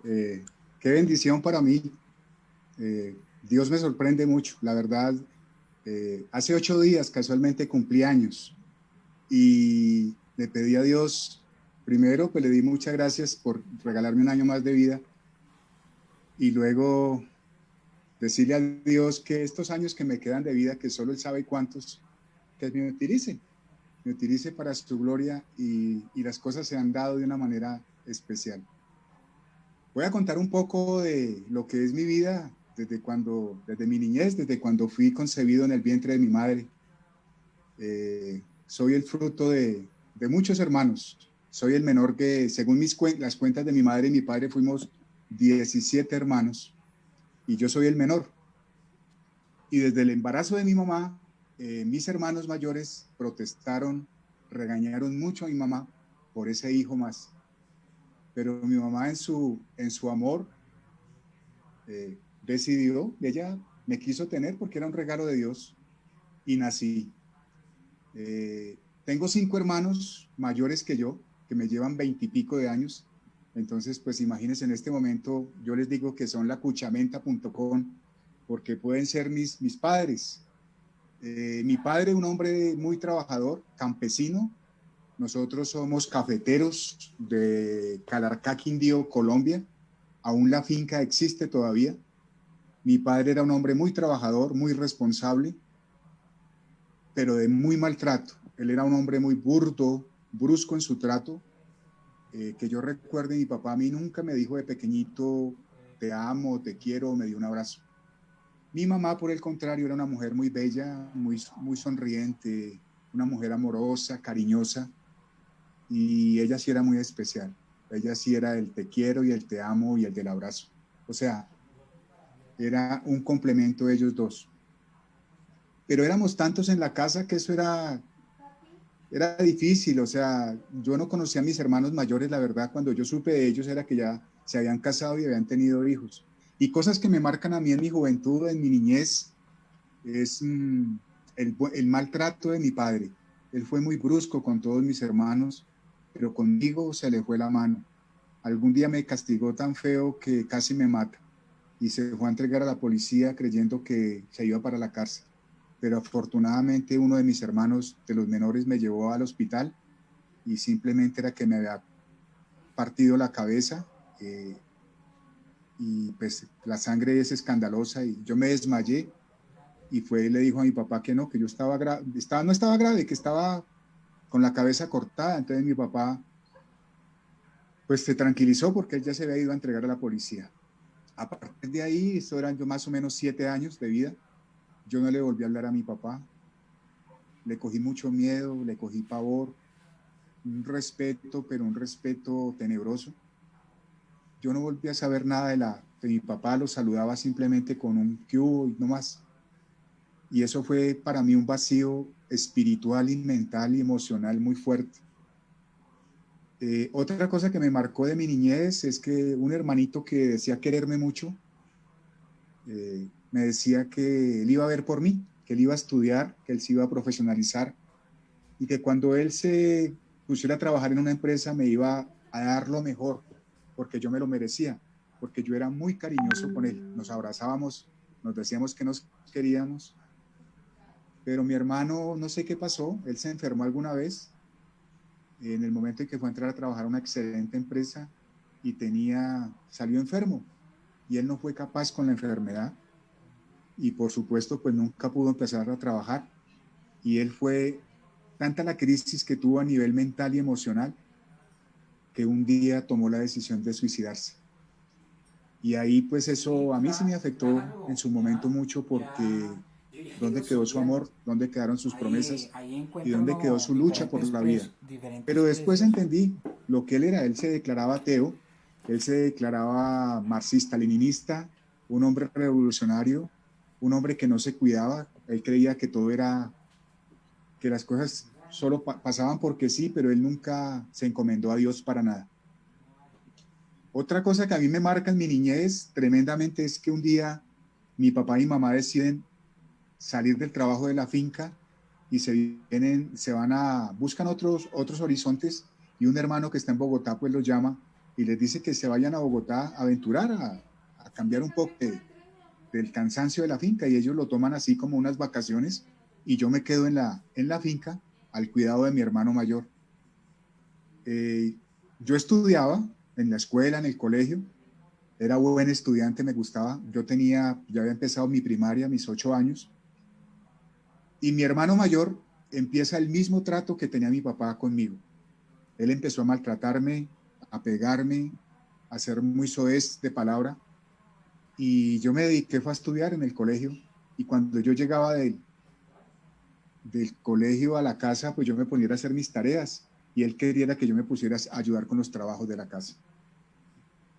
Eh, Qué bendición para mí. Dios me sorprende mucho, la verdad. Hace 8 días casualmente cumplí años y le pedí a Dios, primero pues le di muchas gracias por regalarme un año más de vida y luego decirle a Dios que estos años que me quedan de vida, que solo Él sabe cuántos, que me utilice para su gloria y las cosas se han dado de una manera especial. Voy a contar un poco de lo que es mi vida desde mi niñez, desde cuando fui concebido en el vientre de mi madre. Soy el fruto de muchos hermanos. Soy el menor que, según las cuentas de mi madre y mi padre, fuimos 17 hermanos y yo soy el menor. Y desde el embarazo de mi mamá, mis hermanos mayores protestaron, regañaron mucho a mi mamá por ese hijo más. Pero mi mamá en su amor decidió, ella me quiso tener porque era un regalo de Dios y nací. Tengo 5 hermanos mayores que yo, que me llevan 20 y pico de años. Entonces, pues imagínense en este momento, yo les digo que son la cuchamenta.com porque pueden ser mis padres. Mi padre, un hombre muy trabajador, campesino. Nosotros somos cafeteros de Calarcá, Quindío, Colombia. Aún la finca existe todavía. Mi padre era un hombre muy trabajador, muy responsable, pero de muy maltrato. Él era un hombre muy burdo, brusco en su trato. Que yo recuerde, mi papá a mí nunca me dijo de pequeñito, te amo, te quiero, me dio un abrazo. Mi mamá, por el contrario, era una mujer muy bella, muy sonriente, una mujer amorosa, cariñosa, y ella sí era muy especial. Ella sí era el te quiero y el te amo y el del abrazo. O sea, era un complemento de ellos dos. Pero éramos tantos en la casa que eso era difícil, o sea, yo no conocía a mis hermanos mayores, la verdad, cuando yo supe de ellos era que ya se habían casado y habían tenido hijos. Y cosas que me marcan a mí en mi juventud, en mi niñez, es el maltrato de mi padre. Él fue muy brusco con todos mis hermanos, pero conmigo se le fue la mano. Algún día me castigó tan feo que casi me mata y se fue a entregar a la policía creyendo que se iba para la cárcel. Pero afortunadamente uno de mis hermanos, de los menores, me llevó al hospital y simplemente era que me había partido la cabeza y pues la sangre es escandalosa y yo me desmayé y fue y le dijo a mi papá que no, que yo no estaba grave, que estaba con la cabeza cortada. Entonces mi papá pues se tranquilizó porque él ya se había ido a entregar a la policía. A partir de ahí, esto eran yo más o menos 7 años de vida, yo no le volví a hablar a mi papá, le cogí mucho miedo, le cogí pavor, un respeto, pero un respeto tenebroso. Yo no volví a saber nada de mi papá, lo saludaba simplemente con un "¿qué hubo?" y no más. Y eso fue para mí un vacío espiritual y mental y emocional muy fuerte. Otra cosa que me marcó de mi niñez es que un hermanito que decía quererme mucho, me decía que él iba a ver por mí, que él iba a estudiar, que él se iba a profesionalizar y que cuando él se pusiera a trabajar en una empresa me iba a dar lo mejor, porque yo me lo merecía, porque yo era muy cariñoso con él. Nos abrazábamos, nos decíamos que nos queríamos, pero mi hermano no sé qué pasó, él se enfermó alguna vez en el momento en que fue a entrar a trabajar a una excelente empresa y salió enfermo y él no fue capaz con la enfermedad y por supuesto pues nunca pudo empezar a trabajar y él fue tanta la crisis que tuvo a nivel mental y emocional que un día tomó la decisión de suicidarse. Y ahí pues Sí, eso a mí sí me afectó en claro, su momento mucho porque yo ya llevo dónde quedó su estudiando. amor, dónde quedaron sus Ahí, promesas ahí y encuentra dónde quedó uno su lucha por la vida. diferentes Pero después precios. entendí lo que él era. Él se declaraba ateo, él se declaraba marxista-leninista, un hombre revolucionario, un hombre que no se cuidaba. Él creía que todo era, que las cosas solo pasaban porque sí, pero él nunca se encomendó a Dios para nada. Otra cosa que a mí me marca en mi niñez tremendamente es que un día mi papá y mi mamá deciden salir del trabajo de la finca y buscan otros horizontes y un hermano que está en Bogotá pues los llama y les dice que se vayan a Bogotá a aventurar, a cambiar un poco del cansancio de la finca, y ellos lo toman así como unas vacaciones, y yo me quedo en la finca al cuidado de mi hermano mayor. Yo estudiaba en la escuela, en el colegio, era buen estudiante, me gustaba. Ya había empezado mi primaria, mis 8 años, y mi hermano mayor empieza el mismo trato que tenía mi papá conmigo. Él empezó a maltratarme, a pegarme, a ser muy soez de palabra, y yo me dediqué fue a estudiar en el colegio, y cuando yo llegaba del colegio a la casa, pues yo me ponía a hacer mis tareas, y él quería que yo me pusiera a ayudar con los trabajos de la casa.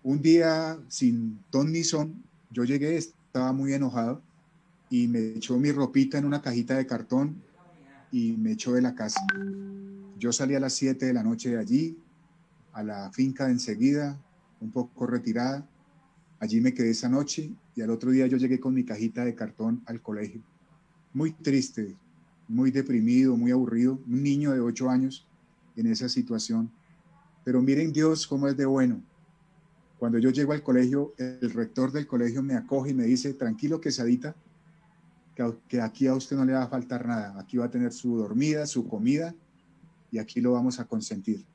Un día, sin ton ni son, yo llegué, estaba muy enojado, y me echó mi ropita en una cajita de cartón y me echó de la casa. Yo salí a las 7 de la noche de allí, a la finca de enseguida, un poco retirada. Allí me quedé esa noche, y al otro día yo llegué con mi cajita de cartón al colegio. Muy triste, muy deprimido, muy aburrido, un niño de 8 años en esa situación. Pero miren Dios cómo es de bueno. Cuando yo llego al colegio, el rector del colegio me acoge y me dice: tranquilo, Quesadita, que aquí a usted no le va a faltar nada. Aquí va a tener su dormida, su comida, y aquí lo vamos a consentir.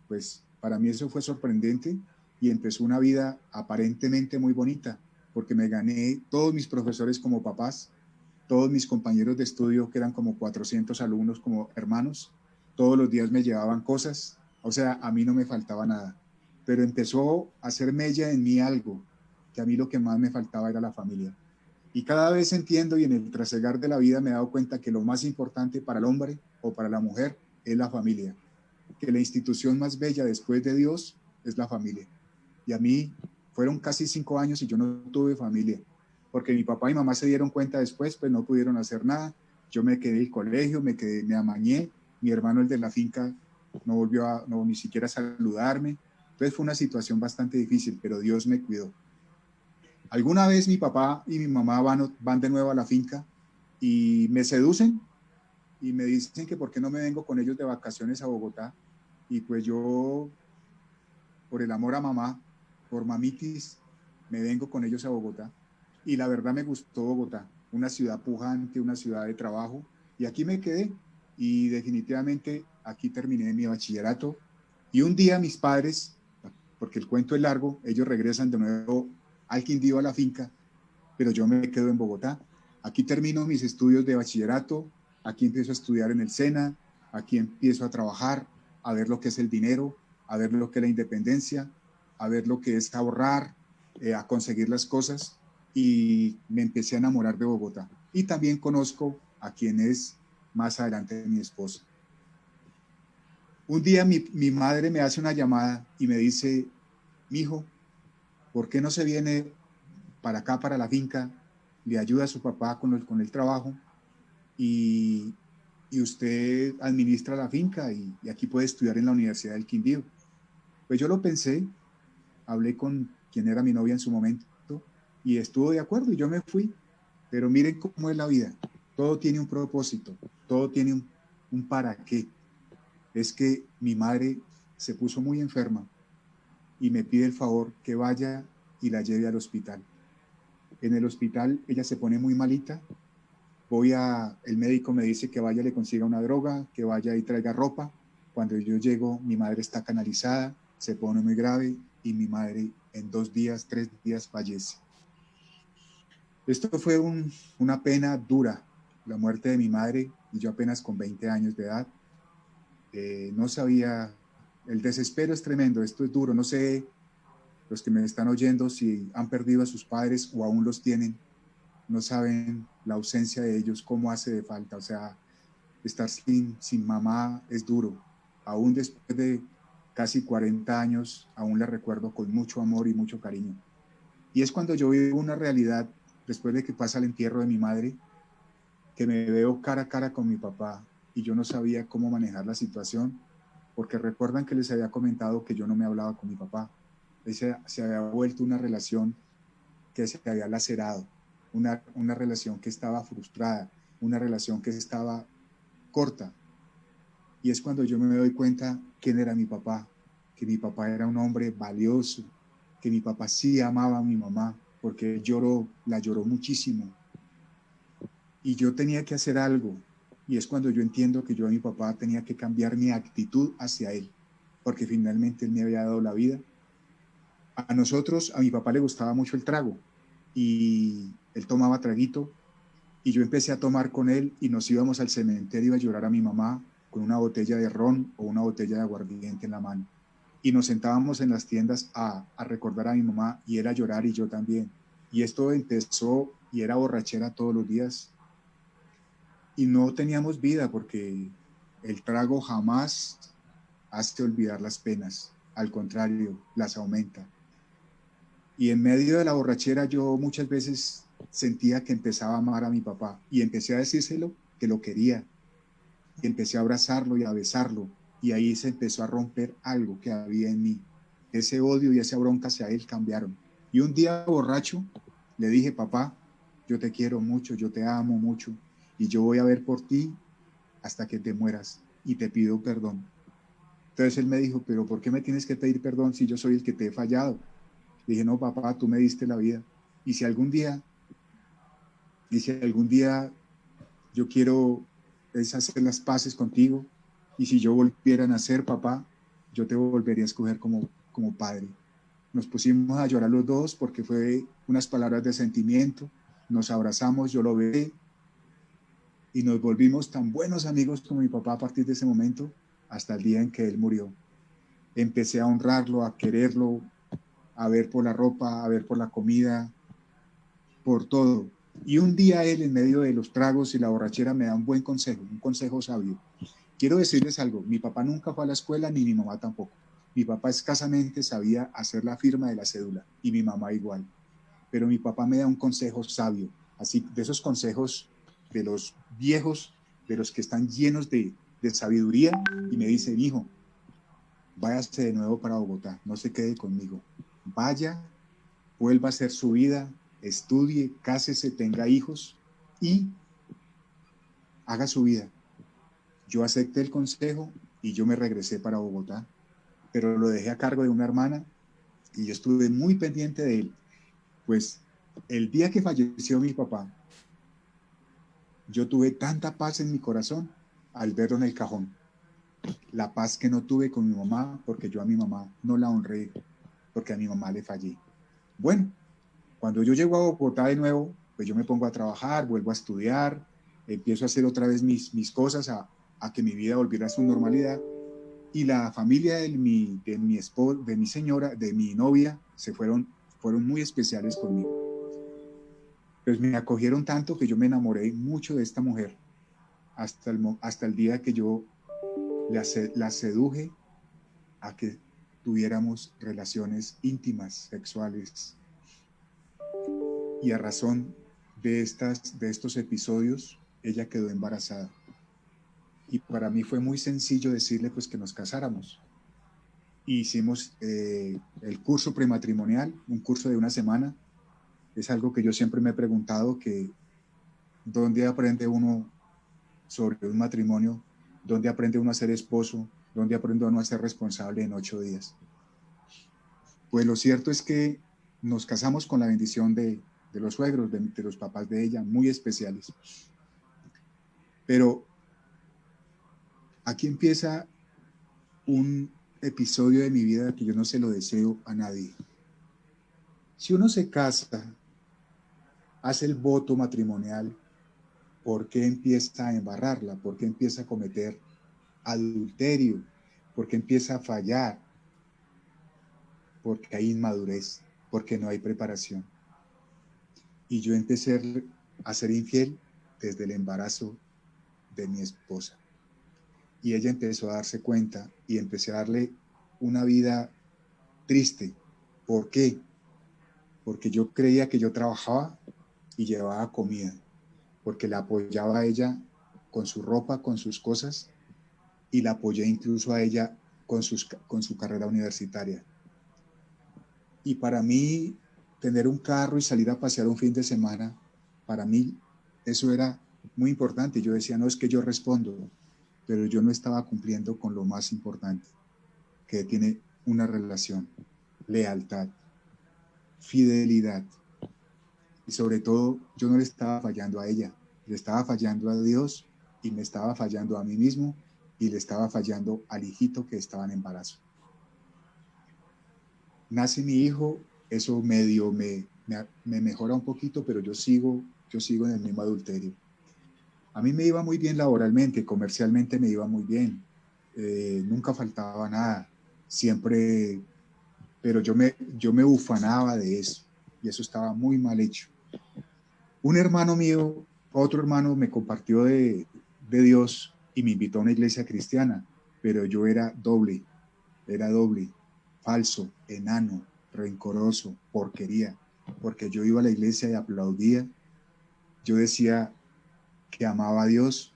Pues para mí eso fue sorprendente, y empezó una vida aparentemente muy bonita, porque me gané todos mis profesores como papás, todos mis compañeros de estudio, que eran como 400 alumnos, como hermanos. Todos los días me llevaban cosas, o sea, a mí no me faltaba nada. Pero empezó a hacer mella en mí algo, que a mí lo que más me faltaba era la familia. Y cada vez entiendo, y en el trasegar de la vida me he dado cuenta, que lo más importante para el hombre o para la mujer es la familia, que la institución más bella después de Dios es la familia. Y a mí fueron casi 5 años y yo no tuve familia, porque mi papá y mamá se dieron cuenta después, pues no pudieron hacer nada. Yo me quedé en el colegio, me amañé. Mi hermano, el de la finca, no volvió no, ni siquiera a saludarme. Entonces fue una situación bastante difícil, pero Dios me cuidó. Alguna vez mi papá y mi mamá van de nuevo a la finca y me seducen y me dicen que por qué no me vengo con ellos de vacaciones a Bogotá. Y pues yo, por el amor a mamá, por mamitis, me vengo con ellos a Bogotá. Y la verdad me gustó Bogotá, una ciudad pujante, una ciudad de trabajo. Y aquí me quedé, y definitivamente aquí terminé mi bachillerato. Y un día mis padres, porque el cuento es largo, ellos regresan de nuevo al Quindío, a la finca, pero yo me quedo en Bogotá. Aquí termino mis estudios de bachillerato, aquí empiezo a estudiar en el SENA, aquí empiezo a trabajar, a ver lo que es el dinero, a ver lo que es la independencia, a ver lo que es ahorrar, a conseguir las cosas, y me empecé a enamorar de Bogotá. Y también conozco a quien es más adelante mi esposa. Un día mi madre me hace una llamada y me dice: mi hijo, ¿por qué no se viene para acá, para la finca? Le ayuda a su papá con el trabajo, y, y usted administra la finca, y aquí puede estudiar en la Universidad del Quindío. Pues yo lo pensé, hablé con quien era mi novia en su momento, y estuvo de acuerdo y yo me fui. Pero miren cómo es la vida. Todo tiene un propósito, todo tiene un para qué. Es que mi madre se puso muy enferma y me pide el favor que vaya y la lleve al hospital. En el hospital ella se pone muy malita. El médico me dice que vaya, le consiga una droga, que vaya y traiga ropa. Cuando yo llego, mi madre está canalizada, se pone muy grave, y mi madre en 2 días, 3 días fallece. Esto fue una pena dura, la muerte de mi madre, y yo apenas con 20 años de edad. No sabía, el desespero es tremendo, esto es duro. No sé, los que me están oyendo, si han perdido a sus padres o aún los tienen, no saben la ausencia de ellos, cómo hace de falta. O sea, estar sin mamá es duro. Aún después de casi 40 años, aún la recuerdo con mucho amor y mucho cariño. Y es cuando yo vivo una realidad, después de que pasa el entierro de mi madre, que me veo cara a cara con mi papá, y yo no sabía cómo manejar la situación, porque recuerdan que les había comentado que yo no me hablaba con mi papá. Se había vuelto una relación que se había lacerado, una relación que estaba frustrada, una relación que estaba corta. Y es cuando yo me doy cuenta quién era mi papá, que mi papá era un hombre valioso, que mi papá sí amaba a mi mamá, porque él lloró, la lloró muchísimo. Y yo tenía que hacer algo. Y es cuando yo entiendo que yo a mi papá tenía que cambiar mi actitud hacia él, porque finalmente él me había dado la vida. A nosotros, a mi papá le gustaba mucho el trago y él tomaba traguito y yo empecé a tomar con él y nos íbamos al cementerio a llorar a mi mamá con una botella de ron o una botella de aguardiente en la mano. Y nos sentábamos en las tiendas a recordar a mi mamá y él a llorar y yo también. Y esto empezó y era borrachera todos los días y no teníamos vida porque el trago jamás hace olvidar las penas, al contrario, las aumenta. Y en medio de la borrachera yo muchas veces sentía que empezaba a amar a mi papá y empecé a decírselo que lo quería y empecé a abrazarlo y a besarlo y ahí se empezó a romper algo que había en mí. Ese odio y esa bronca hacia él cambiaron. Y un día borracho le dije, papá, yo te quiero mucho, yo te amo mucho y yo voy a ver por ti hasta que te mueras y te pido perdón. Entonces él me dijo, pero ¿por qué me tienes que pedir perdón si yo soy el que te he fallado? Le dije, no, papá, tú me diste la vida. Y si algún día, y si algún día yo quiero es hacer las paces contigo, y si yo volviera a nacer, papá, yo te volvería a escoger como padre. Nos pusimos a llorar los dos porque fue unas palabras de sentimiento, nos abrazamos, yo lo ve y nos volvimos tan buenos amigos como mi papá a partir de ese momento hasta el día en que él murió. Empecé a honrarlo, a quererlo, a ver por la ropa, a ver por la comida, por todo. Y un día él, en medio de los tragos y la borrachera, me da un buen consejo, un consejo sabio. Quiero decirles algo, mi papá nunca fue a la escuela, ni mi mamá tampoco. Mi papá escasamente sabía hacer la firma de la cédula, y mi mamá igual. Pero mi papá me da un consejo sabio, así de esos consejos de los viejos, de los que están llenos de sabiduría, y me dice, hijo, váyase de nuevo para Bogotá, no se quede conmigo. Vaya, vuelva a hacer su vida, estudie, cásese, tenga hijos y haga su vida. Yo acepté el consejo y yo me regresé para Bogotá, pero lo dejé a cargo de una hermana y yo estuve muy pendiente de él. Pues el día que falleció mi papá, yo tuve tanta paz en mi corazón al verlo en el cajón. La paz que no tuve con mi mamá porque yo a mi mamá no la honré, porque a mi mamá le fallé. Bueno, cuando yo llego a Bogotá de nuevo, pues yo me pongo a trabajar, vuelvo a estudiar, empiezo a hacer otra vez mis cosas, a que mi vida volviera a su normalidad. Y la familia de mi señora, de mi novia, fueron muy especiales conmigo. Pues me acogieron tanto que yo me enamoré mucho de esta mujer hasta el día que yo la seduje a que tuviéramos relaciones íntimas, sexuales. Y a razón de estos episodios, ella quedó embarazada. Y para mí fue muy sencillo decirle pues que nos casáramos. Hicimos el curso prematrimonial, un curso de una semana. Es algo que yo siempre me he preguntado, que dónde aprende uno sobre un matrimonio, dónde aprende uno a ser esposo, dónde aprende uno a ser responsable en 8 días. Pues lo cierto es que nos casamos con la bendición de los suegros, de los papás de ella, muy especiales. Pero aquí empieza un episodio de mi vida que yo no se lo deseo a nadie. Si uno se casa, hace el voto matrimonial, ¿por qué empieza a embarrarla? ¿Por qué empieza a cometer adulterio? ¿Por qué empieza a fallar? Porque hay inmadurez, porque no hay preparación. Y yo empecé a ser infiel desde el embarazo de mi esposa. Y ella empezó a darse cuenta y empecé a darle una vida triste. ¿Por qué? Porque yo creía que yo trabajaba y llevaba comida, porque la apoyaba a ella con su ropa, con sus cosas, y la apoyé incluso a ella con su carrera universitaria. Y para mí, tener un carro y salir a pasear un fin de semana, para mí eso era muy importante. Yo decía, no, es que yo respondo, pero yo no estaba cumpliendo con lo más importante, que tiene una relación, lealtad, fidelidad. Y sobre todo, yo no le estaba fallando a ella, le estaba fallando a Dios y me estaba fallando a mí mismo y le estaba fallando al hijito que estaba en embarazo. Nace mi hijo, eso medio me mejora un poquito, pero yo sigo en el mismo adulterio. A mí me iba muy bien laboralmente, comercialmente me iba muy bien, nunca faltaba nada, siempre, pero yo me ufanaba de eso y eso estaba muy mal hecho. Un hermano mío, otro hermano me compartió de Dios y me invitó a una iglesia cristiana, pero yo era doble, falso, enano, rencoroso, porquería, porque yo iba a la iglesia y aplaudía, yo decía que amaba a Dios,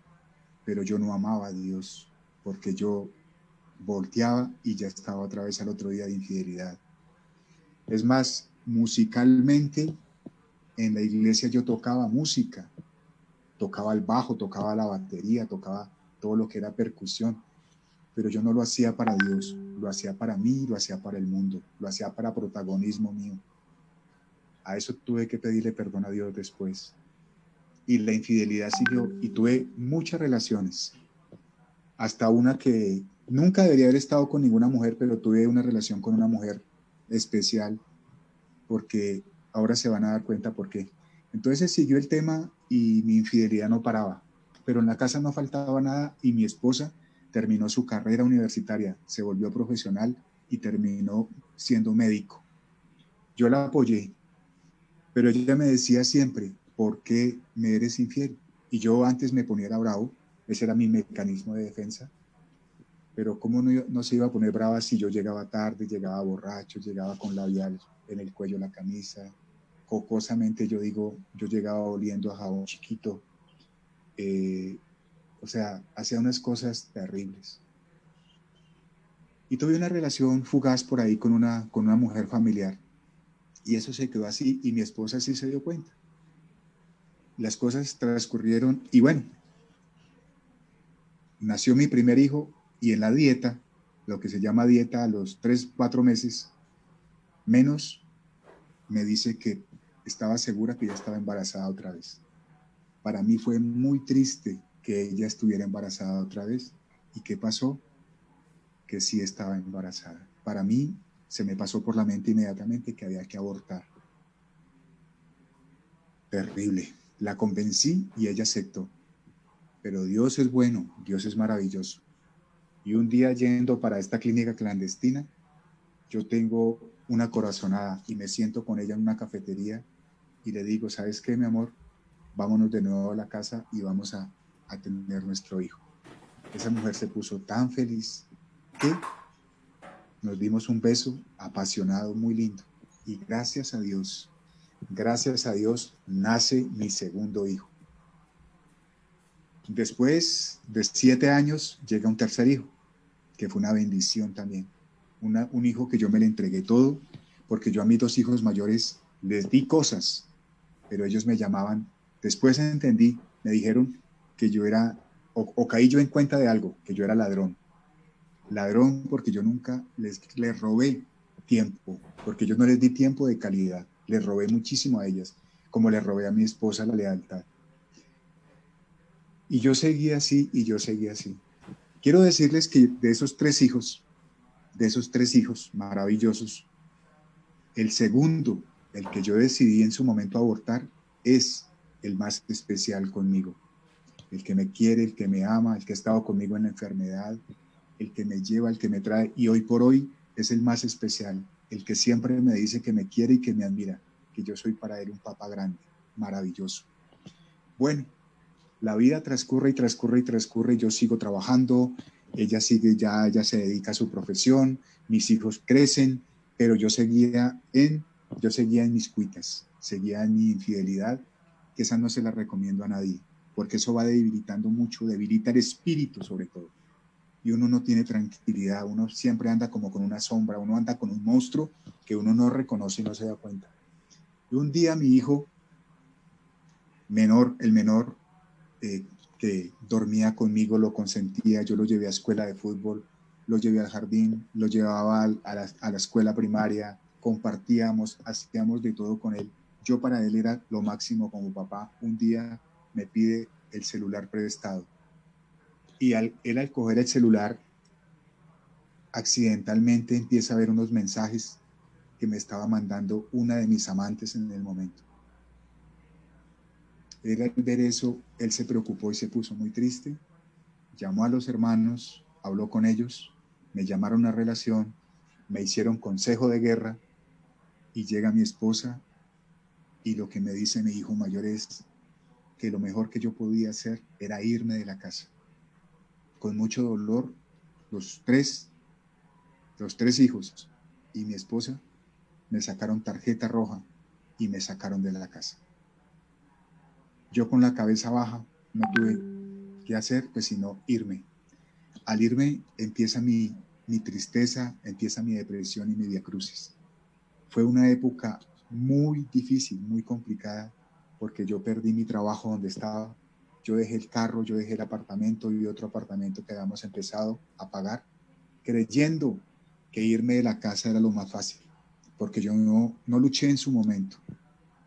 pero yo no amaba a Dios, porque yo volteaba y ya estaba otra vez al otro día de infidelidad. Es más, musicalmente en la iglesia yo tocaba música, tocaba el bajo, tocaba la batería, tocaba todo lo que era percusión, pero yo no lo hacía para Dios, lo hacía para mí, lo hacía para el mundo, lo hacía para protagonismo mío. A eso tuve que pedirle perdón a Dios después. Y la infidelidad siguió y tuve muchas relaciones, hasta una que nunca debería haber estado con ninguna mujer, pero tuve una relación con una mujer especial, porque ahora se van a dar cuenta por qué. Entonces siguió el tema y mi infidelidad no paraba, pero en la casa no faltaba nada y mi esposa terminó su carrera universitaria, se volvió profesional y terminó siendo médico. Yo la apoyé, pero ella me decía siempre, ¿por qué me eres infiel? Y yo antes me ponía bravo, ese era mi mecanismo de defensa, pero ¿cómo no se iba a poner brava si yo llegaba tarde, llegaba borracho, llegaba con labial en el cuello la camisa? Jocosamente yo digo, yo llegaba oliendo a jabón chiquito, eh, o sea, hacía unas cosas terribles. Y tuve una relación fugaz por ahí con una mujer familiar, y eso se quedó así, y mi esposa sí se dio cuenta. Las cosas transcurrieron, y bueno, nació mi primer hijo, y en la dieta, lo que se llama dieta a los 3, 4 meses, menos me dice que estaba segura que ya estaba embarazada otra vez. Para mí fue muy triste que ella estuviera embarazada otra vez. ¿Y qué pasó? Que sí estaba embarazada. Para mí se me pasó por la mente inmediatamente que había que abortar. Terrible. La convencí y ella aceptó. Pero Dios es bueno, Dios es maravilloso. Y un día yendo para esta clínica clandestina, yo tengo una corazonada y me siento con ella en una cafetería y le digo, ¿sabes qué, mi amor? Vámonos de nuevo a la casa y vamos a tener nuestro hijo. Esa mujer se puso tan feliz que nos dimos un beso apasionado, muy lindo. Y gracias a Dios, nace mi segundo hijo. Después de 7 años llega un tercer hijo, que fue una bendición también. Un hijo que yo me le entregué todo, porque yo a mis 2 hijos mayores les di cosas, pero ellos me llamaban. Después entendí, me dijeron que yo era, o caí yo en cuenta de algo, que yo era ladrón. Ladrón porque yo nunca les robé tiempo, porque yo no les di tiempo de calidad. Les robé muchísimo a ellas, como le robé a mi esposa la lealtad. Y yo seguía así y yo seguía así. Quiero decirles que de esos tres hijos maravillosos, el segundo, el que yo decidí en su momento abortar, es el más especial conmigo. El que me quiere, el que me ama, el que ha estado conmigo en la enfermedad, el que me lleva, el que me trae, y hoy por hoy es el más especial, el que siempre me dice que me quiere y que me admira, que yo soy para él un papá grande, maravilloso. Bueno, la vida transcurre y transcurre y transcurre, y yo sigo trabajando, ella sigue ya se dedica a su profesión, mis hijos crecen, pero yo seguía en mis cuitas, seguía en mi infidelidad, que esa no se la recomiendo a nadie, porque eso va debilitando mucho, debilita el espíritu sobre todo, y uno no tiene tranquilidad, uno siempre anda como con una sombra, uno anda con un monstruo que uno no reconoce y no se da cuenta. Y un día mi hijo menor, el menor, eh, que dormía conmigo, lo consentía, yo lo llevé a escuela de fútbol, lo llevé al jardín, lo llevaba a la escuela primaria, compartíamos, hacíamos de todo con él. Yo para él era lo máximo como papá. Un día me pide el celular prestado y él al coger el celular accidentalmente empieza a ver unos mensajes que me estaba mandando una de mis amantes en el momento. Él al ver eso, él se preocupó y se puso muy triste, llamó a los hermanos, habló con ellos, me llamaron a relación, me hicieron consejo de guerra y llega mi esposa y lo que me dice mi hijo mayor es que lo mejor que yo podía hacer era irme de la casa. Con mucho dolor, los tres hijos y mi esposa me sacaron tarjeta roja y me sacaron de la casa. Yo con la cabeza baja no tuve qué hacer, pues sino irme. Al irme empieza mi tristeza, empieza mi depresión y mi viacrucis. Fue una época muy difícil, muy complicada, porque yo perdí mi trabajo donde estaba, yo dejé el carro, yo dejé el apartamento y otro apartamento que habíamos empezado a pagar, creyendo que irme de la casa era lo más fácil, porque yo no luché en su momento.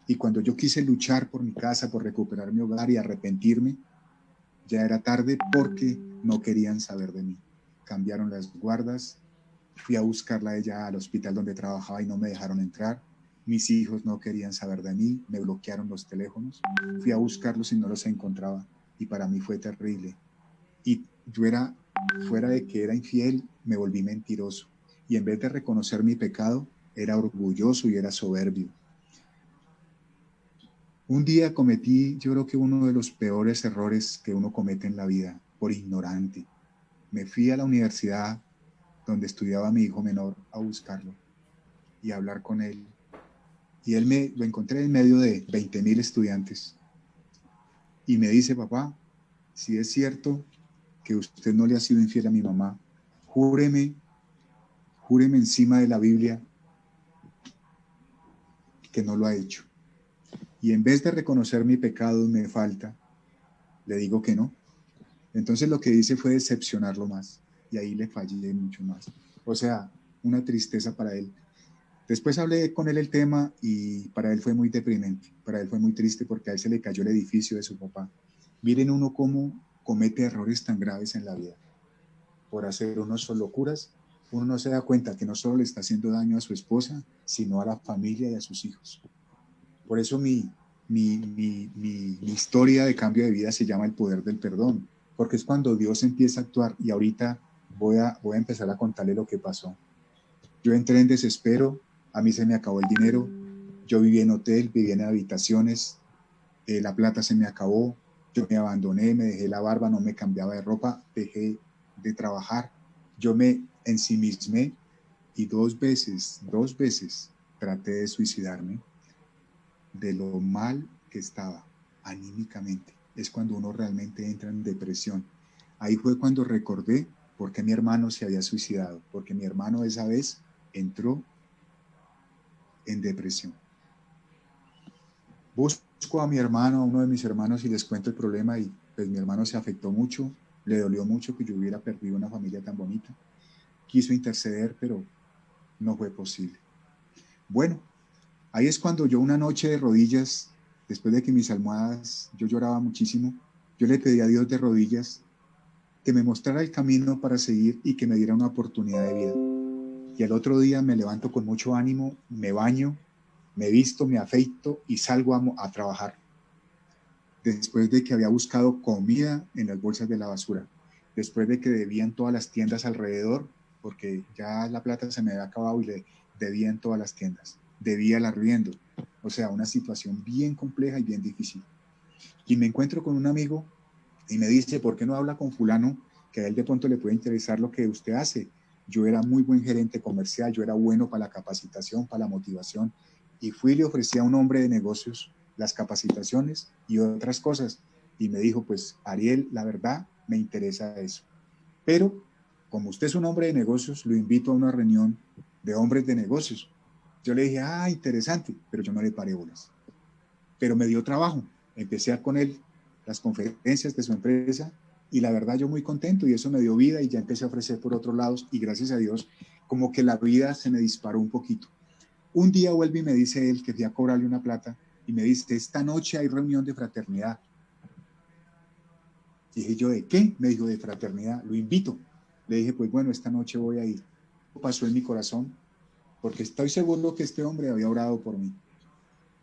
Y cuando yo quise luchar por mi casa, por recuperar mi hogar y arrepentirme, ya era tarde porque no querían saber de mí. Cambiaron las guardas, fui a buscarla a ella al hospital donde trabajaba y no me dejaron entrar. Mis hijos no querían saber de mí, me bloquearon los teléfonos. Fui a buscarlos y no los encontraba. Y para mí fue terrible. Y yo era, fuera de que era infiel, me volví mentiroso. Y en vez de reconocer mi pecado, era orgulloso y era soberbio. Un día cometí, yo creo que uno de los peores errores que uno comete en la vida, por ignorante. Me fui a la universidad donde estudiaba mi hijo menor a buscarlo y a hablar con él. Y lo encontré en medio de 20,000 estudiantes. Y me dice, papá, si es cierto que usted no le ha sido infiel a mi mamá, júreme, júreme encima de la Biblia que no lo ha hecho. Y en vez de reconocer mi pecado y mi falta, le digo que no. Entonces lo que hice fue decepcionarlo más. Y ahí le fallé mucho más. O sea, una tristeza para él. Después hablé con él el tema y para él fue muy deprimente, para él fue muy triste porque a él se le cayó el edificio de su papá. Miren uno cómo comete errores tan graves en la vida. Por hacer unas locuras, uno no se da cuenta que no solo le está haciendo daño a su esposa, sino a la familia y a sus hijos. Por eso mi historia de cambio de vida se llama el poder del perdón, porque es cuando Dios empieza a actuar y ahorita voy a empezar a contarle lo que pasó. Yo entré en desespero, a mí se me acabó el dinero, yo vivía en hotel, vivía en habitaciones, la plata se me acabó, yo me abandoné, me dejé la barba, no me cambiaba de ropa, dejé de trabajar, yo me ensimismé y dos veces traté de suicidarme de lo mal que estaba anímicamente. Es cuando uno realmente entra en depresión. Ahí fue cuando recordé por qué mi hermano se había suicidado, porque mi hermano esa vez entró en depresión. Busco a mi hermano, a uno de mis hermanos, y les cuento el problema y pues mi hermano se afectó mucho, le dolió mucho que yo hubiera perdido una familia tan bonita. Quiso interceder, pero no fue posible. Bueno, ahí es cuando yo una noche de rodillas, después de que mis almohadas, yo lloraba muchísimo, yo le pedí a Dios de rodillas que me mostrara el camino para seguir y que me diera una oportunidad de vida. Y el otro día me levanto con mucho ánimo, me baño, me visto, me afeito y salgo a trabajar. Después de que había buscado comida en las bolsas de la basura, después de que debían todas las tiendas alrededor, porque ya la plata se me había acabado y le debían todas las tiendas, debía el arriendo, o sea, una situación bien compleja y bien difícil. Y me encuentro con un amigo y me dice, ¿por qué no habla con fulano? Que a él de pronto le puede interesar lo que usted hace. Yo era muy buen gerente comercial, yo era bueno para la capacitación, para la motivación, y fui y le ofrecí a un hombre de negocios las capacitaciones y otras cosas. Y me dijo, pues Ariel, la verdad, me interesa eso. Pero como usted es un hombre de negocios, lo invito a una reunión de hombres de negocios. Yo le dije, interesante, pero yo no le paré bolas. Pero me dio trabajo. Empecé a con él las conferencias de su empresa Y la verdad yo muy contento y eso me dio vida y ya empecé a ofrecer por otros lados y gracias a Dios como que la vida se me disparó un poquito. Un día vuelve y me dice él que fui a cobrarle una plata y me dice, esta noche hay reunión de fraternidad. Dije yo, ¿de qué? Me dijo, de fraternidad, lo invito. Le dije, pues bueno, esta noche voy a ir. Pasó en mi corazón, porque estoy seguro que este hombre había orado por mí.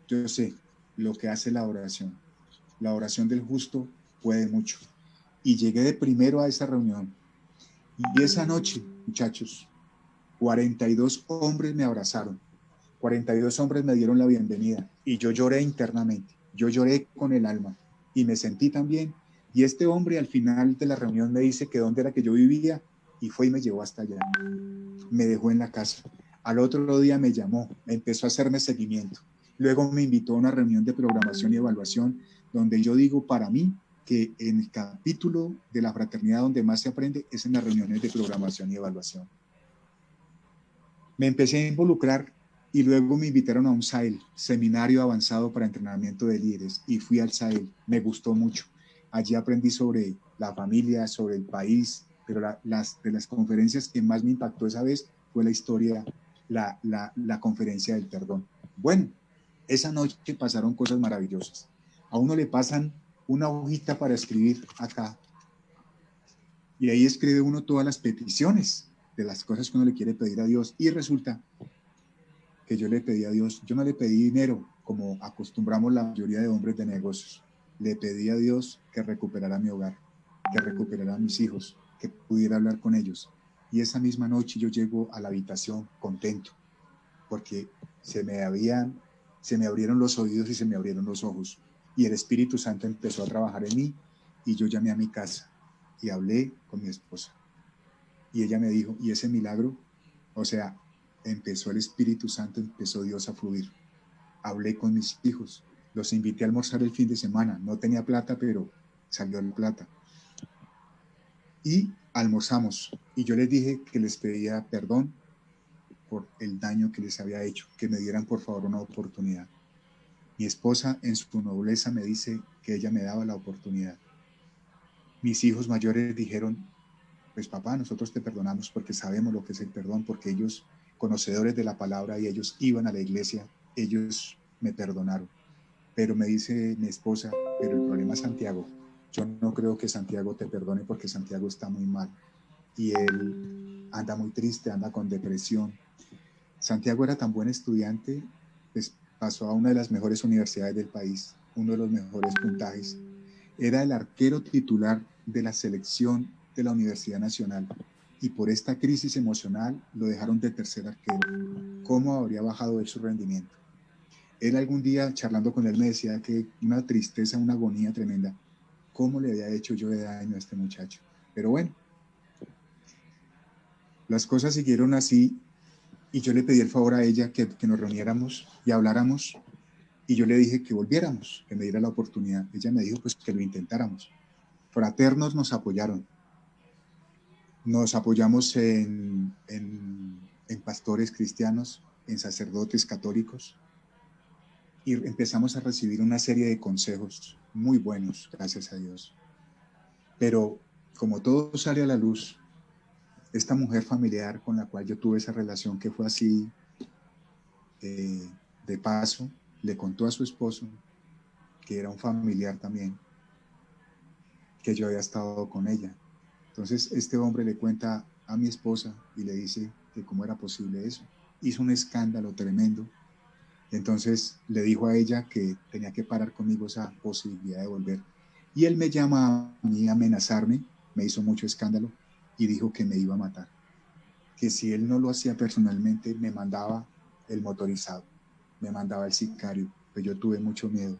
Yo sé lo que hace la oración. La oración del justo puede mucho. Y llegué de primero a esa reunión. Y esa noche, muchachos, 42 hombres me abrazaron. 42 hombres me dieron la bienvenida. Y yo lloré internamente. Yo lloré con el alma. Y me sentí tan bien. Y este hombre al final de la reunión me dice que dónde era que yo vivía. Y fue y me llevó hasta allá. Me dejó en la casa. Al otro día me llamó, empezó a hacerme seguimiento. Luego me invitó a una reunión de programación y evaluación, donde yo digo para mí que en el capítulo de la fraternidad donde más se aprende es en las reuniones de programación y evaluación. Me empecé a involucrar y luego me invitaron a un SAEL, Seminario Avanzado para Entrenamiento de Líderes, y fui al SAEL. Me gustó mucho. Allí aprendí sobre la familia, sobre el país, pero de las conferencias que más me impactó esa vez fue la historia, la conferencia del perdón. Bueno, esa noche pasaron cosas maravillosas. A uno le pasan una hojita para escribir acá y ahí escribe uno todas las peticiones de las cosas que uno le quiere pedir a Dios y resulta que yo le pedí a Dios, yo no le pedí dinero como acostumbramos la mayoría de hombres de negocios, le pedí a Dios que recuperara mi hogar, que recuperara a mis hijos, que pudiera hablar con ellos. Y esa misma noche yo llego a la habitación contento, porque se me abrieron los oídos y se me abrieron los ojos. Y el Espíritu Santo empezó a trabajar en mí y yo llamé a mi casa y hablé con mi esposa. Y ella me dijo, ¿y ese milagro? O sea, empezó el Espíritu Santo, empezó Dios a fluir. Hablé con mis hijos, los invité a almorzar el fin de semana. No tenía plata, pero salió la plata. Y almorzamos. Y yo les dije que les pedía perdón por el daño que les había hecho, que me dieran por favor una oportunidad. Mi esposa en su nobleza me dice que ella me daba la oportunidad. Mis hijos mayores dijeron, pues papá, nosotros te perdonamos porque sabemos lo que es el perdón, porque ellos, conocedores de la palabra y ellos iban a la iglesia, ellos me perdonaron. Pero me dice mi esposa, pero el problema es Santiago. Yo no creo que Santiago te perdone porque Santiago está muy mal y él anda muy triste, anda con depresión. Santiago era tan buen estudiante, pues pasó a una de las mejores universidades del país, uno de los mejores puntajes. Era el arquero titular de la selección de la Universidad Nacional y por esta crisis emocional lo dejaron de tercer arquero. ¿Cómo habría bajado él su rendimiento? Él algún día charlando con él me decía que una tristeza, una agonía tremenda. ¿Cómo le había hecho yo de daño a este muchacho? Pero bueno, las cosas siguieron así y yo le pedí el favor a ella que nos reuniéramos y habláramos y yo le dije que volviéramos, que me diera la oportunidad. Ella me dijo pues que lo intentáramos. Fraternos nos apoyaron. Nos apoyamos en pastores cristianos, en sacerdotes católicos y empezamos a recibir una serie de consejos muy buenos, gracias a Dios. Pero como todo sale a la luz, esta mujer familiar con la cual yo tuve esa relación que fue así de paso, le contó a su esposo, que era un familiar también, que yo había estado con ella. Entonces este hombre le cuenta a mi esposa y le dice que cómo era posible eso. Hizo un escándalo tremendo. Entonces le dijo a ella que tenía que parar conmigo esa posibilidad de volver. Y él me llama a mí a amenazarme, me hizo mucho escándalo y dijo que me iba a matar. Que si él no lo hacía personalmente, me mandaba el motorizado, me mandaba el sicario. Pues yo tuve mucho miedo.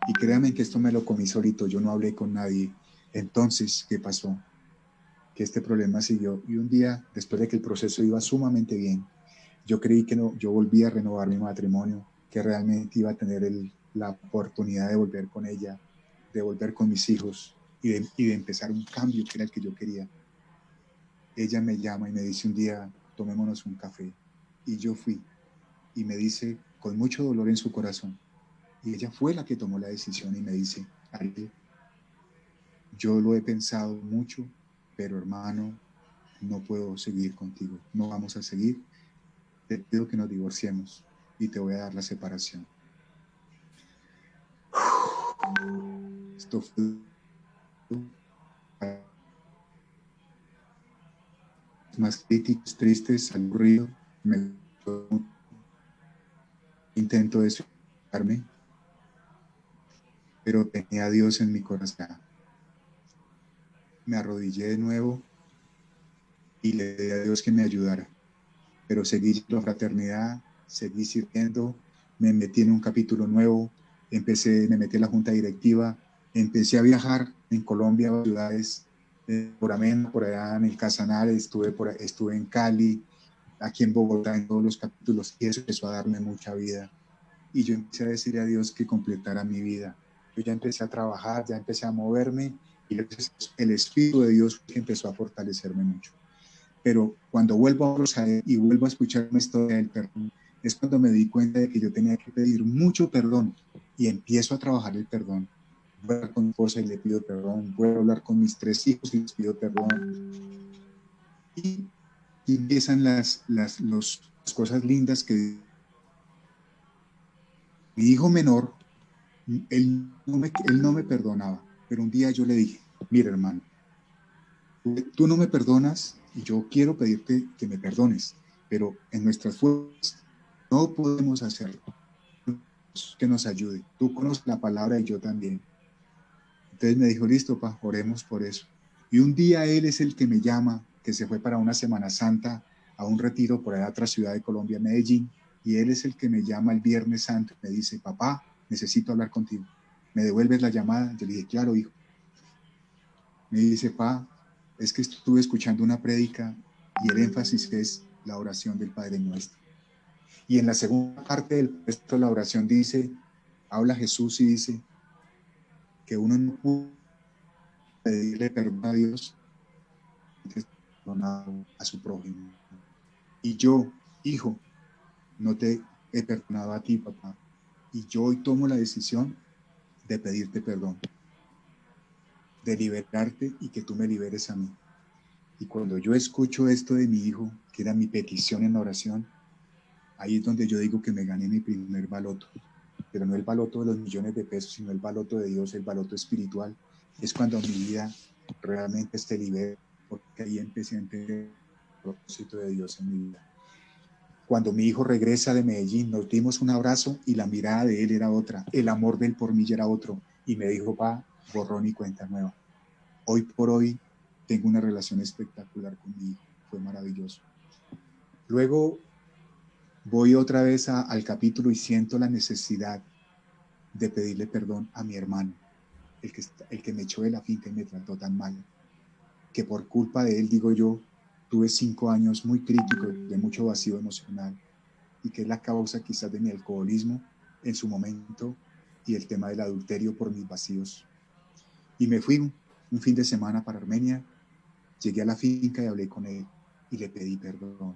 Y créanme que esto me lo comí solito, yo no hablé con nadie. Entonces, ¿qué pasó? Que este problema siguió y un día, después de que el proceso iba sumamente bien, yo creí que no, yo volví a renovar mi matrimonio, que realmente iba a tener la oportunidad de volver con ella, de volver con mis hijos y de empezar un cambio que era el que yo quería. Ella me llama y me dice un día, tomémonos un café. Y yo fui y me dice, con mucho dolor en su corazón, y ella fue la que tomó la decisión y me dice, Ariel, yo lo he pensado mucho, pero hermano, no puedo seguir contigo, no vamos a seguir, te pido que nos divorciemos y te voy a dar la separación. Esto fue más críticos, tristes, aburrido, me intento de suicidarme, pero tenía a Dios en mi corazón. Me arrodillé de nuevo y le pedí a Dios que me ayudara, pero seguí yendo a fraternidad, seguí sirviendo, me metí en un capítulo nuevo, me metí en la junta directiva, empecé a viajar en Colombia, a ciudades, por Amén, por allá en el Casanare, estuve en Cali, aquí en Bogotá, en todos los capítulos, y eso empezó a darme mucha vida. Y yo empecé a decirle a Dios que completara mi vida. Yo ya empecé a trabajar, ya empecé a moverme, y el Espíritu de Dios empezó a fortalecerme mucho. Pero cuando vuelvo a él y vuelvo a escuchar una historia del perdón, es cuando me di cuenta de que yo tenía que pedir mucho perdón y empiezo a trabajar el perdón. Voy a hablar con mi esposa y le pido perdón, voy a hablar con mis 3 hijos y les pido perdón. Y empiezan las cosas lindas que mi hijo menor, él no me perdonaba, pero un día yo le dije, mira hermano, tú no me perdonas y yo quiero pedirte que me perdones, pero en nuestras fuerzas no podemos hacerlo. Que nos ayude. Tú conoces la palabra y yo también. Entonces me dijo, listo, pa, oremos por eso. Y un día él es el que me llama, que se fue para una Semana Santa a un retiro por allá a otra ciudad de Colombia, Medellín, y él es el que me llama el Viernes Santo y me dice, papá, necesito hablar contigo. ¿Me devuelves la llamada? Yo le dije, claro, hijo. Me dice, pa, es que estuve escuchando una prédica y el énfasis es la oración del Padre Nuestro. Y en la segunda parte del texto, la oración dice, habla Jesús y dice que uno no puede pedirle perdón a Dios antes de perdonar a su prójimo. Y yo, hijo, no te he perdonado a ti, papá. Y yo hoy tomo la decisión de pedirte perdón, de liberarte y que tú me liberes a mí. Y cuando yo escucho esto de mi hijo, que era mi petición en la oración, ahí es donde yo digo que me gané mi primer baloto. Pero no el baloto de los millones de pesos, sino el baloto de Dios, el baloto espiritual. Es cuando mi vida realmente esté libre, porque ahí empecé a entender el propósito de Dios en mi vida. Cuando mi hijo regresa de Medellín, nos dimos un abrazo y la mirada de él era otra, el amor de él por mí era otro. Y me dijo, pa, borrón y cuenta nueva. Hoy por hoy tengo una relación espectacular con mi hijo, fue maravilloso. Luego voy otra vez al capítulo y siento la necesidad de pedirle perdón a mi hermano, el que me echó de la finca y me trató tan mal, que por culpa de él, digo yo, tuve 5 años muy críticos, de mucho vacío emocional, y que es la causa quizás de mi alcoholismo en su momento y el tema del adulterio por mis vacíos. Y me fui un fin de semana para Armenia, llegué a la finca y hablé con él y le pedí perdón.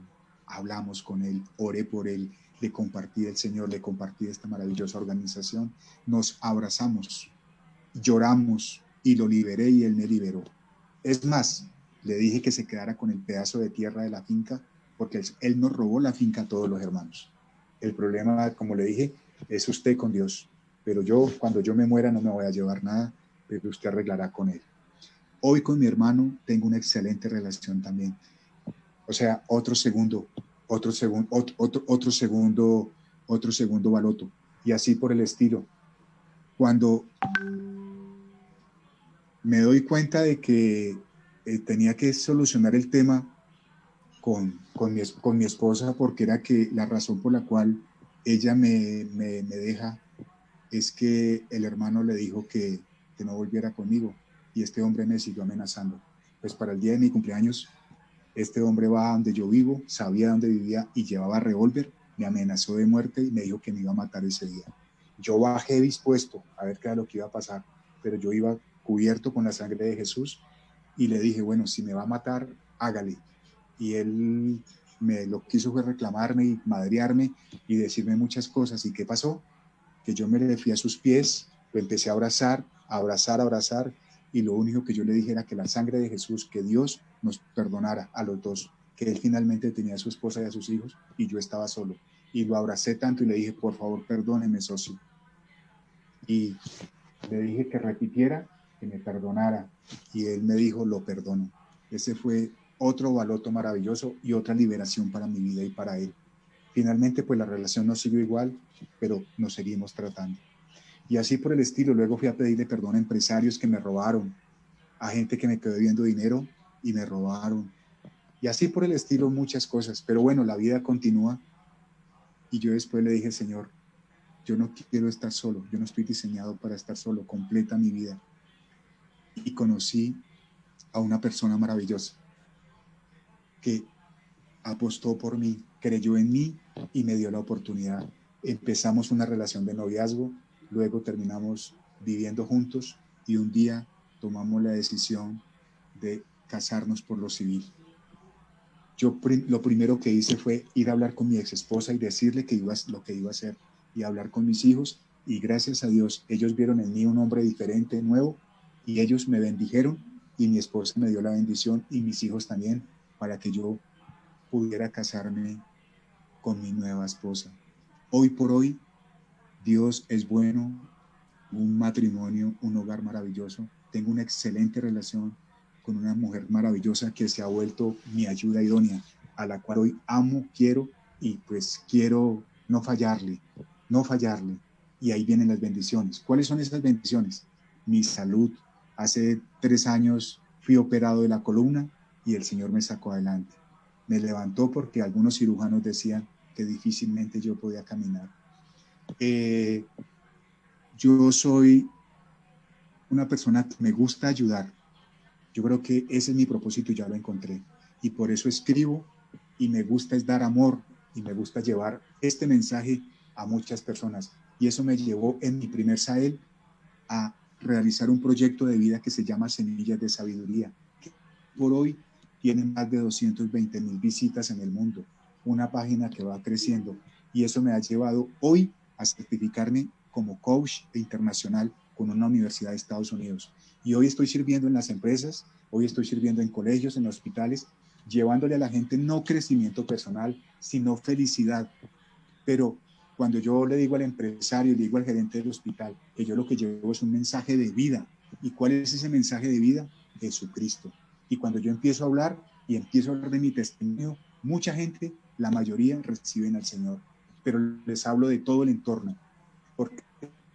Hablamos con él, oré por él, le compartí del Señor, le compartí esta maravillosa organización, nos abrazamos, lloramos y lo liberé y él me liberó. Es más, le dije que se quedara con el pedazo de tierra de la finca porque él nos robó la finca a todos los hermanos. El problema, como le dije, es usted con Dios, pero yo cuando yo me muera no me voy a llevar nada, pero usted arreglará con él. Hoy con mi hermano tengo una excelente relación también. O sea, otro segundo baloto. Y así por el estilo. Cuando me doy cuenta de que tenía que solucionar el tema con mi esposa, porque era que la razón por la cual ella me deja es que el hermano le dijo que no volviera conmigo y este hombre me siguió amenazando. Pues para el día de mi cumpleaños, este hombre va a donde yo vivo, sabía dónde vivía y llevaba revólver, me amenazó de muerte y me dijo que me iba a matar ese día. Yo bajé dispuesto a ver qué era lo que iba a pasar, pero yo iba cubierto con la sangre de Jesús y le dije, bueno, si me va a matar, hágale. Y él lo que hizo fue reclamarme y madrearme y decirme muchas cosas. ¿Y qué pasó? Que yo me le fui a sus pies, lo empecé a abrazar, a abrazar, a abrazar, y lo único que yo le dije era que la sangre de Jesús, que Dios nos perdonara a los dos, que él finalmente tenía a su esposa y a sus hijos y yo estaba solo. Y lo abracé tanto y le dije, por favor, perdóneme, socio. Y le dije que repitiera, que me perdonara. Y él me dijo, lo perdono. Ese fue otro baloto maravilloso y otra liberación para mi vida y para él. Finalmente, pues la relación no siguió igual, pero nos seguimos tratando. Y así por el estilo, luego fui a pedirle perdón a empresarios que me robaron, a gente que me quedó debiendo dinero y me robaron. Y así por el estilo muchas cosas. Pero bueno, la vida continúa. Y yo después le dije, Señor, yo no quiero estar solo, yo no estoy diseñado para estar solo, completa mi vida. Y conocí a una persona maravillosa que apostó por mí, creyó en mí y me dio la oportunidad. Empezamos una relación de noviazgo, luego terminamos viviendo juntos y un día tomamos la decisión de casarnos por lo civil. Yo lo primero que hice fue ir a hablar con mi ex esposa y decirle que lo que iba a hacer y hablar con mis hijos y gracias a Dios ellos vieron en mí un hombre diferente, nuevo y ellos me bendijeron y mi esposa me dio la bendición y mis hijos también para que yo pudiera casarme con mi nueva esposa. Hoy por hoy Dios es bueno, un matrimonio, un hogar maravilloso. Tengo una excelente relación con una mujer maravillosa que se ha vuelto mi ayuda idónea, a la cual hoy amo, quiero y pues quiero no fallarle, no fallarle. Y ahí vienen las bendiciones. ¿Cuáles son esas bendiciones? Mi salud. Hace 3 años fui operado de la columna y el Señor me sacó adelante. Me levantó porque algunos cirujanos decían que difícilmente yo podía caminar. Yo soy una persona que me gusta ayudar. Yo creo que ese es mi propósito y ya lo encontré. Y por eso escribo y me gusta es dar amor y me gusta llevar este mensaje a muchas personas. Y eso me llevó en mi primer Sahel a realizar un proyecto de vida que se llama Semillas de Sabiduría, que por hoy tiene más de 220,000 visitas en el mundo, una página que va creciendo. Y eso me ha llevado hoy a certificarme como coach internacional con una universidad de Estados Unidos. Y hoy estoy sirviendo en las empresas, hoy estoy sirviendo en colegios, en hospitales, llevándole a la gente no crecimiento personal, sino felicidad. Pero cuando yo le digo al empresario, le digo al gerente del hospital, que yo lo que llevo es un mensaje de vida. ¿Y cuál es ese mensaje de vida? Jesucristo. Y cuando yo empiezo a hablar y empiezo a hablar de mi testimonio, mucha gente, la mayoría, reciben al Señor. Pero les hablo de todo el entorno, porque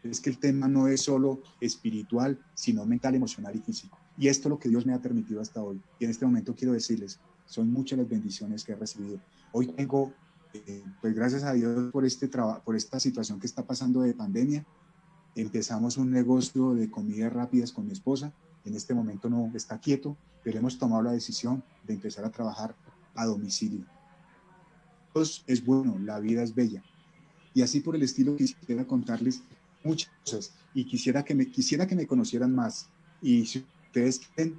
es que el tema no es solo espiritual, sino mental, emocional y físico. Y esto es lo que Dios me ha permitido hasta hoy. Y en este momento quiero decirles, son muchas las bendiciones que he recibido. Hoy tengo, pues gracias a Dios por por esta situación que está pasando de pandemia, empezamos un negocio de comidas rápidas con mi esposa. En este momento no está quieto, pero hemos tomado la decisión de empezar a trabajar a domicilio. Dios es bueno, la vida es bella. Y así por el estilo quisiera contarles muchas cosas y quisiera que me conocieran más. Y si ustedes quieren,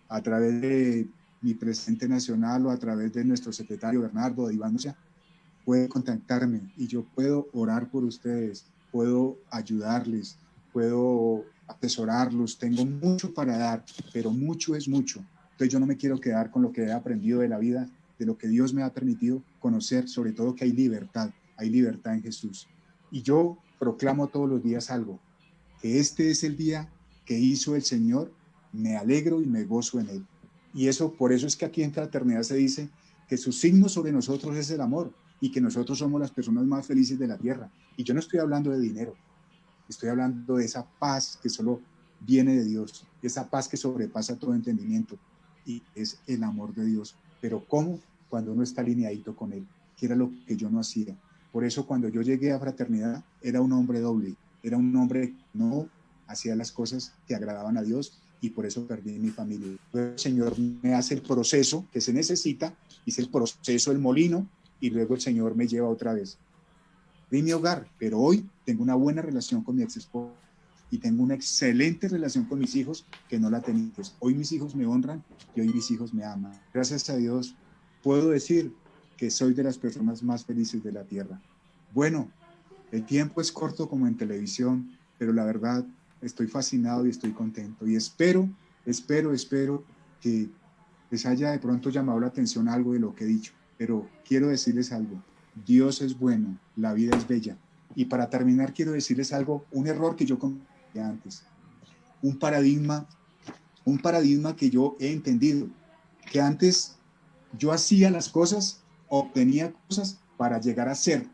a través de mi presidente nacional o a través de nuestro secretario Bernardo de Iván Murcia, pueden contactarme y yo puedo orar por ustedes, puedo ayudarles, puedo asesorarlos, tengo mucho para dar, pero mucho es mucho. Entonces yo no me quiero quedar con lo que he aprendido de la vida, de lo que Dios me ha permitido conocer, sobre todo que hay libertad en Jesús. Y yo proclamo todos los días algo, que este es el día que hizo el Señor, me alegro y me gozo en él. Y eso, por eso es que aquí en Fraternidad se dice que su signo sobre nosotros es el amor y que nosotros somos las personas más felices de la tierra. Y yo no estoy hablando de dinero, estoy hablando de esa paz que solo viene de Dios, esa paz que sobrepasa todo entendimiento y es el amor de Dios. Pero ¿cómo? Cuando uno está alineadito con él, que era lo que yo no hacía. Por eso cuando yo llegué a Fraternidad era un hombre doble, era un hombre que no hacía las cosas que agradaban a Dios y por eso perdí mi familia. Luego el Señor me hace el proceso que se necesita, hice el proceso del molino y luego el Señor me lleva otra vez de mi hogar, pero hoy tengo una buena relación con mi ex esposa y tengo una excelente relación con mis hijos que no la tenía. Pues hoy mis hijos me honran y hoy mis hijos me aman. Gracias a Dios puedo decir que soy de las personas más felices de la tierra. Bueno, el tiempo es corto como en televisión, pero la verdad estoy fascinado y estoy contento y espero espero que les haya de pronto llamado la atención algo de lo que he dicho, pero quiero decirles algo. Dios es bueno, la vida es bella. Y para terminar, quiero decirles algo, un error que yo cometí antes, un paradigma, un paradigma que yo he entendido, que antes yo hacía las cosas, obtenía cosas para llegar a ser.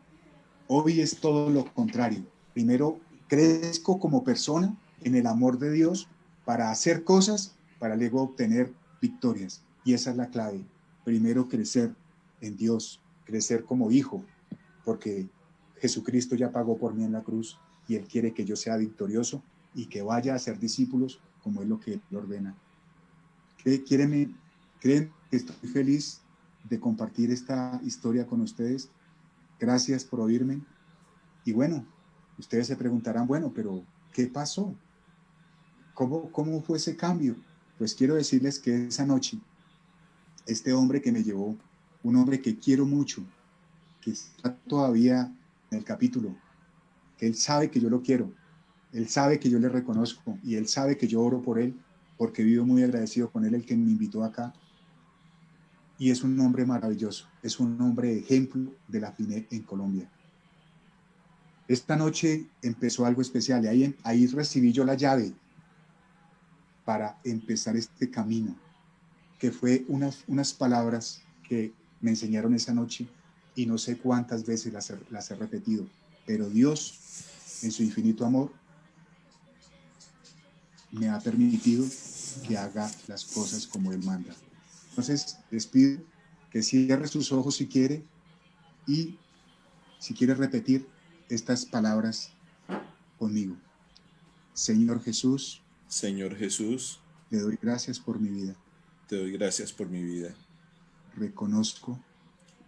Hoy es todo lo contrario. Primero crezco como persona en el amor de Dios para hacer cosas, para luego obtener victorias. Y esa es la clave. Primero crecer en Dios, crecer como hijo, porque Jesucristo ya pagó por mí en la cruz y Él quiere que yo sea victorioso y que vaya a ser discípulos como es lo que Él ordena. ¿Creen que estoy feliz de compartir esta historia con ustedes? Gracias por oírme. Y bueno, ustedes se preguntarán, bueno, pero ¿qué pasó? ¿Cómo fue ese cambio? Pues quiero decirles que esa noche, este hombre que me llevó, un hombre que quiero mucho, que está todavía en el capítulo, que él sabe que yo lo quiero, él sabe que yo le reconozco y él sabe que yo oro por él, porque vivo muy agradecido con él, el que me invitó acá. Y es un hombre maravilloso, es un hombre ejemplo de la FINEP en Colombia. Esta noche empezó algo especial y ahí recibí yo la llave para empezar este camino, que fue unas palabras que me enseñaron esa noche y no sé cuántas veces las he repetido, pero Dios, en su infinito amor, me ha permitido que haga las cosas como Él manda. Entonces, les pido que cierre sus ojos si quiere y si quiere repetir estas palabras conmigo. Señor Jesús, Señor Jesús, le doy gracias por mi vida. te doy gracias por mi vida. Reconozco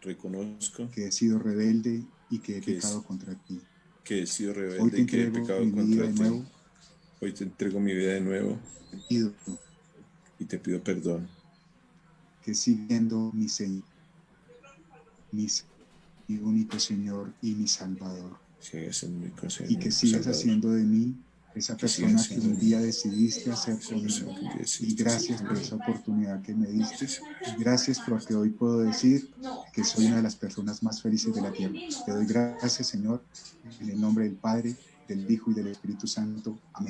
Reconozco que he sido rebelde y que he que, pecado contra ti. que he sido Hoy rebelde te y que he entrego pecado mi vida contra de ti. nuevo. Hoy te entrego mi vida de nuevo Te pido y te pido perdón. que siendo mi Señor, mi único Señor y mi Salvador. Seas el único Señor, Y el que único sigas Salvador. haciendo de mí esa Que sigas persona que siendo un mí día decidiste hacer esa conmigo. persona que un día Y decidiste ser gracias por conmigo. esa oportunidad que me diste. Y gracias porque hoy puedo decir que soy una de las personas más felices de la tierra. Te doy gracias, Señor, en el nombre del Padre, del Hijo y del Espíritu Santo. Amén.